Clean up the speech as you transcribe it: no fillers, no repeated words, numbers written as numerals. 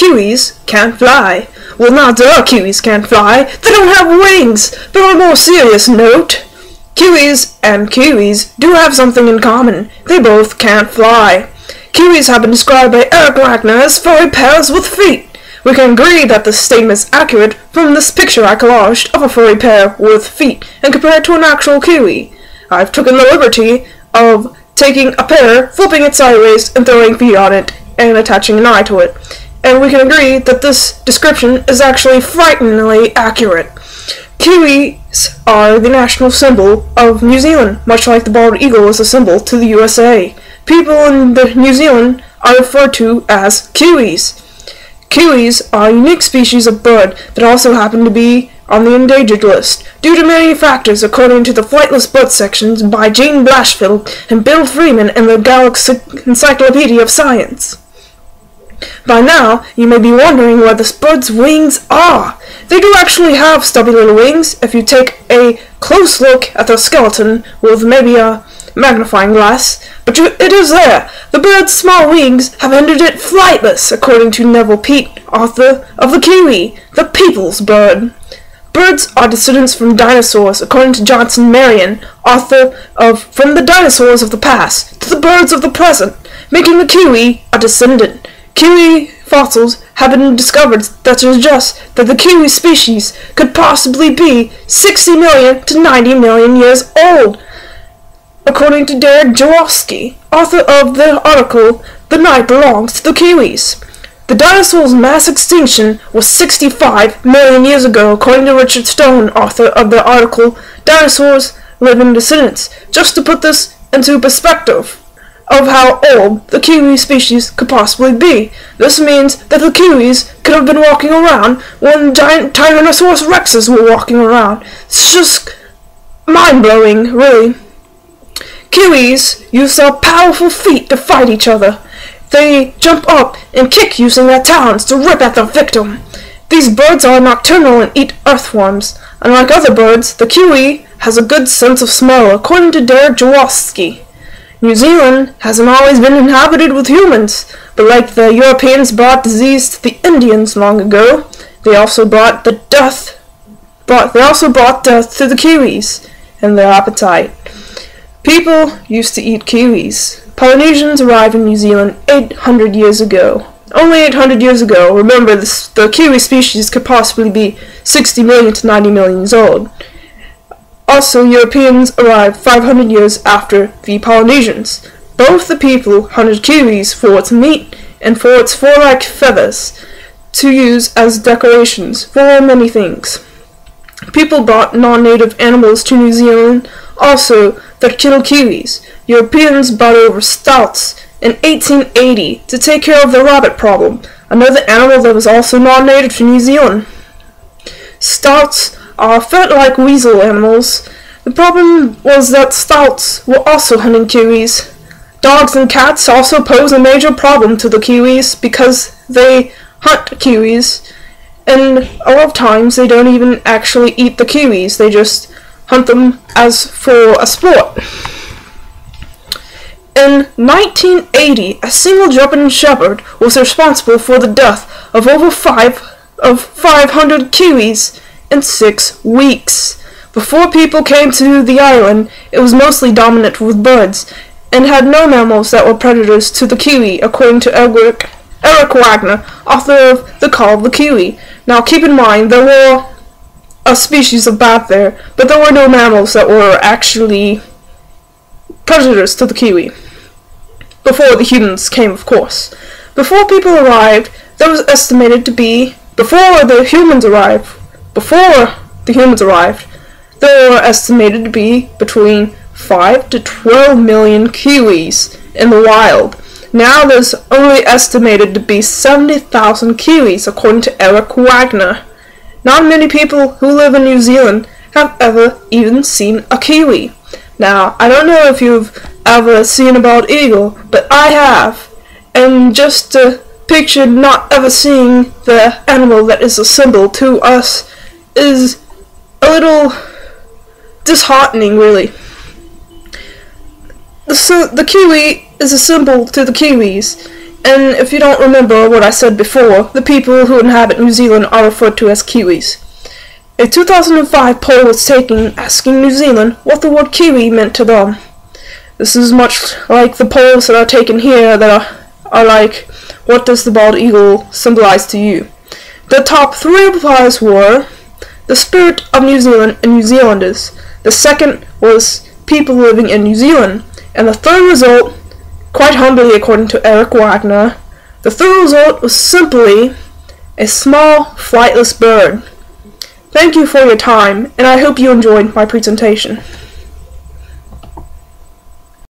Kiwis can't fly. Well, not all kiwis can't fly. They don't have wings. But on a more serious note, kiwis and kiwis do have something in common. They both can't fly. Kiwis have been described by Eric Wagner as furry pairs with feet. We can agree that this statement is accurate from this picture I collaged of a furry pair with feet and compare it to an actual kiwi. I've taken the liberty of taking a pear, flipping it sideways, and throwing feet on it, and attaching an eye to it. And we can agree that this description is actually frighteningly accurate. Kiwis are the national symbol of New Zealand, much like the bald eagle is a symbol to the USA. People in New Zealand are referred to as kiwis. Kiwis are a unique species of bird that also happen to be on the endangered list, due to many factors according to the Flightless Bird sections by Gene Blashfield and Bill Freeman in the Galaxy Encyclopedia of Science. By now, you may be wondering where this bird's wings are. They do actually have stubby little wings if you take a close look at their skeleton with maybe a magnifying glass, but it is there. The bird's small wings have rendered it flightless, according to Neville Pete, author of the kiwi, the people's bird. Birds are descendants from dinosaurs, according to Johnson Marion, author of From the Dinosaurs of the Past to the Birds of the Present, making the kiwi a descendant. Kiwi fossils have been discovered that suggest that the kiwi species could possibly be 60 million to 90 million years old, according to Derek Jaworski, author of the article The Night Belongs to the Kiwis. The dinosaurs' mass extinction was 65 million years ago, according to Richard Stone, author of the article Dinosaurs Living Descendants. Just to put this into perspective of how old the kiwi species could possibly be. This means that the kiwis could have been walking around when giant Tyrannosaurus rexes were walking around. It's just mind-blowing, really. Kiwis use their powerful feet to fight each other. They jump up and kick using their talons to rip at their victim. These birds are nocturnal and eat earthworms. Unlike other birds, the kiwi has a good sense of smell, according to Derek Jaworski. New Zealand hasn't always been inhabited with humans, but like the Europeans brought disease to the Indians long ago, they also brought death to the kiwis and their appetite. People used to eat kiwis. Polynesians arrived in New Zealand 800 years ago. Only 800 years ago. Remember, the kiwi species could possibly be 60 million to 90 million years old. Also, Europeans arrived 500 years after the Polynesians. Both the people hunted kiwis for its meat and for its fur-like feathers to use as decorations for many things. People brought non-native animals to New Zealand also that killed kiwis. Europeans brought over stoats in 1880 to take care of the rabbit problem, another animal that was also non-native to New Zealand. Stoats are fat-like weasel animals. The problem was that stoats were also hunting kiwis. Dogs and cats also pose a major problem to the kiwis because they hunt kiwis, and a lot of times they don't even actually eat the kiwis, they just hunt them as for a sport. In 1980, a single German shepherd was responsible for the death of over 500 kiwis in 6 weeks. Before people came to the island, it was mostly dominant with birds, and had no mammals that were predators to the kiwi, according to Eric Wagner, author of The Call of the Kiwi. Now keep in mind, there were a species of bat there, but there were no mammals that were actually predators to the kiwi. Before the humans came, of course. Before the humans arrived, there were estimated to be between 5 to 12 million kiwis in the wild. Now there's only estimated to be 70,000 kiwis, according to Eric Wagner. Not many people who live in New Zealand have ever even seen a kiwi. Now, I don't know if you've ever seen a bald eagle, but I have. And just to picture not ever seeing the animal that is a symbol to us is a little disheartening, really. The kiwi is a symbol to the kiwis, And if you don't remember what I said before, the people who inhabit New Zealand are referred to as kiwis. A 2005 poll was taken asking New Zealand what the word kiwi meant to them. This is much like the polls that are taken here that are like, what does the bald eagle symbolize to you? The top 3 replies were the spirit of New Zealand and New Zealanders. The second was people living in New Zealand. And the third result, quite humbly according to Eric Wagner, the third result was simply a small flightless bird. Thank you for your time, and I hope you enjoyed my presentation.